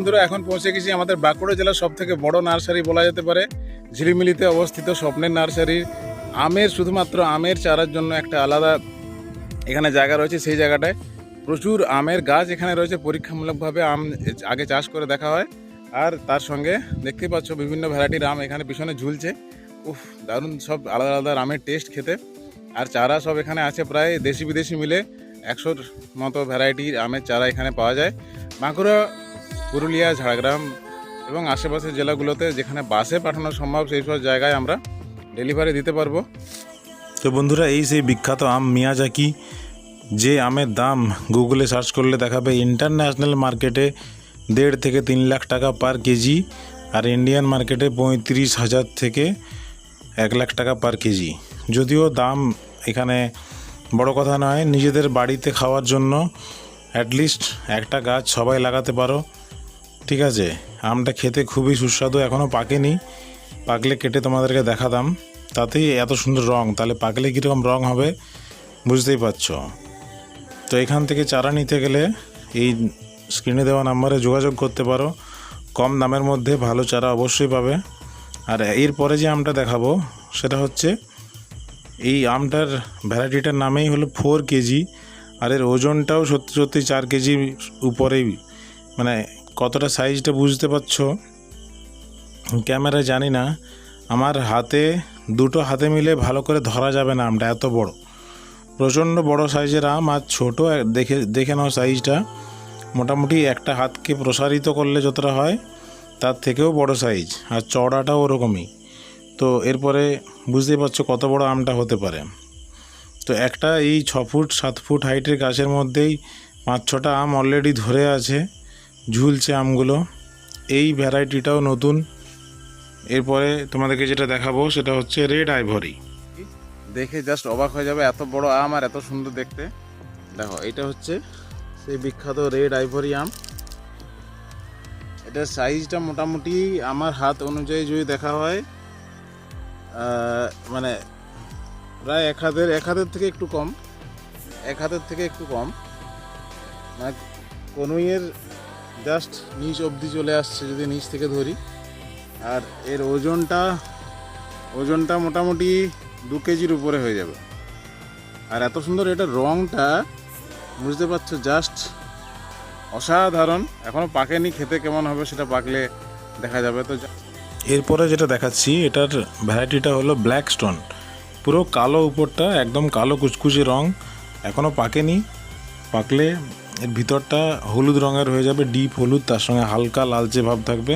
বন্ধুরা এখন পৌঁছে গেছি আমাদের বাঁকুড়া জেলার সব থেকে বড় নার্সারি বলা যেতে পারে ঝিলিমিলিতে অবস্থিত স্বপ্নের নার্সারি। আমের শুধুমাত্র আমের চারার জন্য একটা আলাদা এখানে জায়গা রয়েছে। সেই জায়গাটায় প্রচুর আমের গাছ এখানে রয়েছে। পরীক্ষামূলকভাবে আম আগে চাষ করে দেখা হয়, আর তার সঙ্গে দেখতেই পাচ্ছ বিভিন্ন ভ্যারাইটির আম এখানে পিছনে ঝুলছে। উফ, দারুণ সব আলাদা আলাদা আমের টেস্ট খেতে। আর চারা সব এখানে আছে প্রায় দেশি বিদেশি মিলে 100-র মতো ভ্যারাইটির আমের চারা এখানে পাওয়া যায়। বাঁকুড়া, পুরুলিয়া, ঝাড়গ্রাম এবং আশেপাশের জেলাগুলোতে যেখানে বাসে পাঠানো সম্ভব সেই সব জায়গায় আমরা ডেলিভারি দিতে পারবো। তো বন্ধুরা, এই সেই বিখ্যাত আম মিয়াজাকি, যে আমের দাম গুগলে সার্চ করলে দেখাবে ইন্টারন্যাশনাল মার্কেটে 1.5 থেকে 3 লাখ টাকা পার কেজি, আর ইন্ডিয়ান মার্কেটে 35,000 থেকে 1 লাখ টাকা পার কেজি। যদিও দাম এখানে বড় কথা নয়, নিজেদের বাড়িতে খাওয়ার জন্য অ্যাটলিস্ট একটা গাছ সবাই লাগাতে পারো। ঠিক আছে, আমটা খেতে খুবই সুস্বাদু, এখনও পাকেনি, পাকলে কেটে তোমাদেরকে দেখাতাম। তাতেই এত সুন্দর রং, তাহলে পাকলে কীরকম রং হবে বুঝতেই পারছো। তো এখান থেকে চারা নিতে গেলে এই স্ক্রিনে দেওয়া নাম্বারে যোগাযোগ করতে পারো। কম দামের মধ্যে ভালো চারা অবশ্যই পাবে। আর এরপরে যে আমটা দেখাবো সেটা হচ্ছে, এই আমটার ভ্যারাইটিটার নামেই হলো 4 কেজি, আর এর ওজনটাও সত্যি সত্যি 4 কেজি উপরেই। মানে কতটা সাইজটা বুঝতে পারছো ক্যামেরায় জানি না, আমার হাতে দুটো হাতে মিলে ভালো করে ধরা যাবে না, আমটা এত বড়, প্রচণ্ড বড় সাইজের আম। আর ছোটো দেখে নাও সাইজটা, মোটামুটি একটা হাতকে প্রসারিত করলে যতটা হয় তার থেকেও বড় সাইজ, আর চওড়াটাও ওরকমই। তো এরপরে বুঝতেই পারছো কত বড় আমটা হতে পারে। তো একটা এই 6 ফুট 7 ফুট হাইটের গাছের মধ্যেই 5-6টা আম অলরেডি ধরে আছে, ঝুলছে আমগুলো। এই ভ্যারাইটিটাও নতুন। এরপরে তোমাদেরকে যেটা দেখাবো সেটা হচ্ছে রেড আইভরি। দেখে জাস্ট অবাক হয়ে যাবে, এত বড় আম আর এত সুন্দর দেখতে। দেখো, এটা হচ্ছে সেই বিখ্যাত রেড আইভরি আম। এটার সাইজটা মোটামুটি আমার হাত অনুযায়ী যদি দেখা হয় মানে প্রায় এক হাতের থেকে একটু কম, মানে কনুইয়ের জাস্ট নিচ অবধি চলে আসছে যদি নিচ থেকে ধরি। আর এর ওজনটা মোটামুটি 2 কেজির উপরে হয়ে যাবে। আর এত সুন্দর এটার রঙটা বুঝতে পারছো, জাস্ট অসাধারণ। এখনও পাকেনি, খেতে কেমন হবে সেটা পাকলে দেখা যাবে। তো এরপরে যেটা দেখাচ্ছি, এটার ভ্যারাইটিটা হলো ব্ল্যাক স্টোন। পুরো কালো উপরটা, একদম কালো কুচকুচে রং, এখনও পাকেনি। পাকলে এর ভিতরটা হলুদ রঙের হয়ে যাবে, ডিপ হলুদ, তার সঙ্গে হালকা লালচে ভাব থাকবে।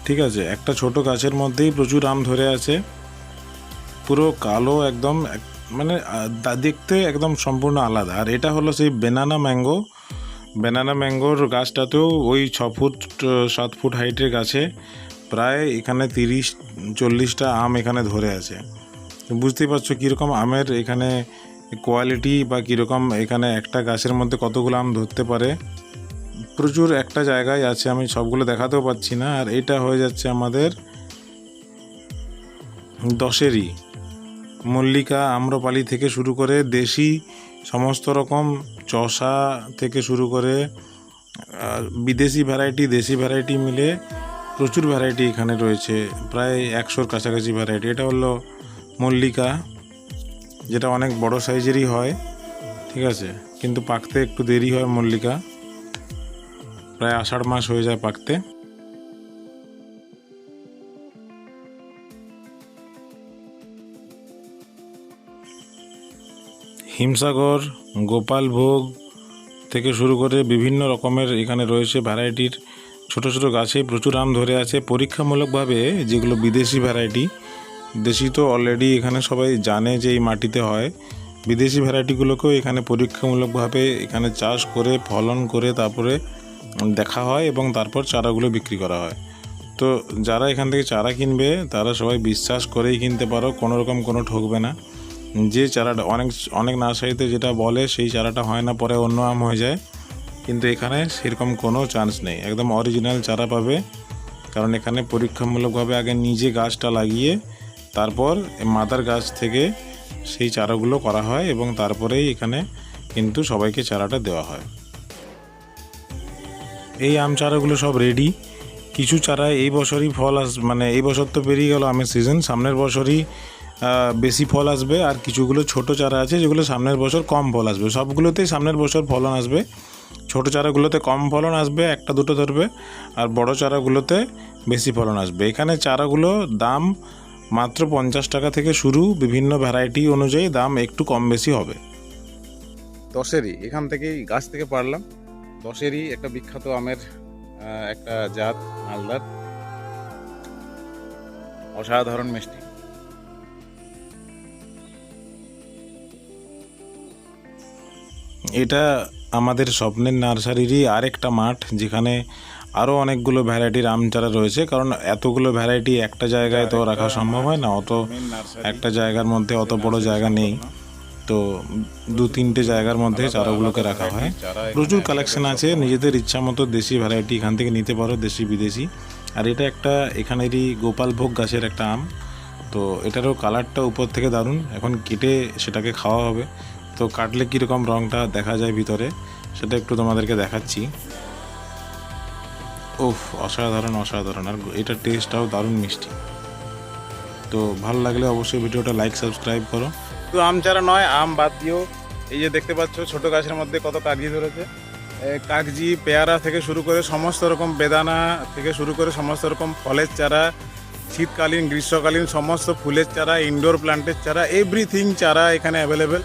ঠিক আছে, একটা ছোট গাছের মধ্যেই প্রচুর আম ধরে আছে, পুরো কালো একদম, মানে দেখতে একদম সম্পূর্ণ আলাদা। আর এটা হলো সেই ব্যানানা ম্যাঙ্গোর গাছটাতেও ওই 6 ফুট 7 ফুট হাইটের গাছে প্রায় এখানে 30-40টা আম এখানে ধরে আছে। বুঝতেই পারছো কীরকম আমের এখানে কোয়ালিটি, বা কীরকম এখানে একটা গাছের মধ্যে কতগুলো আম ধরতে পারে। প্রচুর একটা জায়গায় আছে, আমি সবগুলো দেখাতেও পাচ্ছি না। আর এটা হয়ে যাচ্ছে আমাদের দশেরি, মল্লিকা, আম্রপালি থেকে শুরু করে দেশি সমস্ত রকম চষা থেকে শুরু করে বিদেশি ভ্যারাইটি, দেশি ভ্যারাইটি মিলে প্রচুর ভ্যারাইটি এখানে রয়েছে, প্রায় 100-র কাছাকাছি ভ্যারাইটি। এটা হলো মল্লিকা, যেটা অনেক বড় সাইজেরই হয়। ঠিক আছে, কিন্তু পাকতে একটু দেরি হয়। মল্লিকা প্রায় আষাঢ় মাস হয়ে যায় পাকতে। হিমসাগর, গোপালভোগ থেকে শুরু করে বিভিন্ন রকমের এখানে রয়েছে ভ্যারাইটির ছোট ছোট গাছে প্রচুর আম ধরে আছে। পরীক্ষামূলকভাবে যেগুলো বিদেশি ভ্যারাইটি, দেশি তো অলরেডি এখানে সবাই জানে যে এই মাটিতে হয়, বিদেশি ভ্যারাইটিগুলোকেও এখানে পরীক্ষামূলকভাবে এখানে চাষ করে ফলন করে তারপরে দেখা হয় এবং তারপর চারাগুলো বিক্রি করা হয়। তো যারা এখান থেকে চারা কিনবে তারা সবাই বিশ্বাস করেই কিনতে পারো, কোনো রকম কোনো ঠকবে না। যে চারাটা অনেক নার্সারিতে যেটা বলে সেই চারাটা হয় না, পরে অন্য আম হয়ে যায়, কিন্তু এখানে সেরকম কোনো চান্স নেই, একদম অরিজিনাল চারা পাবে। কারণ এখানে পরীক্ষামূলকভাবে আগে নিজে গাছটা লাগিয়ে তারপর মাদার গাছ থেকে সেই চারাগুলো করা হয় এবং তারপরেই এখানে কিন্তু সবাইকে চারাটা দেওয়া হয়। এই আম চারাগুলো সব রেডি। কিছু চারা এই বছরই ফল মানে এই বছর তো পেরিয়ে গেল আমের সিজন, সামনের বছরই বেশি ফল আসবে। আর কিছুগুলো ছোট চারা আছে যেগুলো সামনের বছর কম ফল আসবে। সবগুলোতেই সামনের বছর ফলন আসবে। ছোট চারাগুলোতে কম ফলন আসবে, একটা দুটো ধরবে, আর বড় চারাগুলোতে বেশি ফলন আসবে। এখানে চারাগুলো দাম মাত্র 50 টাকা থেকে শুরু, বিভিন্ন ভ্যারাইটি অনুযায়ী দাম একটু কম বেশি হবে। দশেরই এখান থেকেই গাছ থেকে পারলাম। দশেরই একটা বিখ্যাত আমের একটা জাত মালদার, অসাধারণ মিষ্টি। এটা আমাদের স্বপ্নের নার্সারিরই আরেকটা মাঠ, যেখানে আরও অনেকগুলো ভ্যারাইটির আম চারা রয়েছে। কারণ এতগুলো ভ্যারাইটি একটা জায়গায় তো রাখা সম্ভব হয় না, অত একটা জায়গার মধ্যে অত বড় জায়গা নেই। তো 2-3টে জায়গার মধ্যে চারাগুলোকে রাখা হয়। প্রচুর কালেকশন আছে, নিজেদের ইচ্ছা মতো দেশি ভ্যারাইটি এখান থেকে নিতে পারো, দেশি বিদেশি। আর এটা একটা এখানেরই গোপালভোগ গাছের একটা আম। তো এটারও কালারটা উপর থেকে দারুণ। এখন কেটে সেটাকে খাওয়া হবে। তো কাটলে কীরকম রঙটা দেখা যায় ভিতরে সেটা একটু তোমাদেরকে দেখাচ্ছি। ওফ, অসাধারণ অসাধারণ। আর এটার টেস্টটাও দারুণ মিষ্টি। তো ভালো লাগলে অবশ্যই ভিডিওটা লাইক সাবস্ক্রাইব করো। শুধু আম চারা নয়, আম বাদ দিয়েও এই যে দেখতে পাচ্ছ ছোট গাছের মধ্যে কত কাগজি ধরেছে। কাগজি, পেয়ারা থেকে শুরু করে সমস্ত রকম, বেদানা থেকে শুরু করে সমস্ত রকম ফলের চারা, শীতকালীন গ্রীষ্মকালীন সমস্ত ফুলের চারা, ইনডোর প্লান্টের চারা, এভরিথিং চারা এখানে অ্যাভেলেবেল।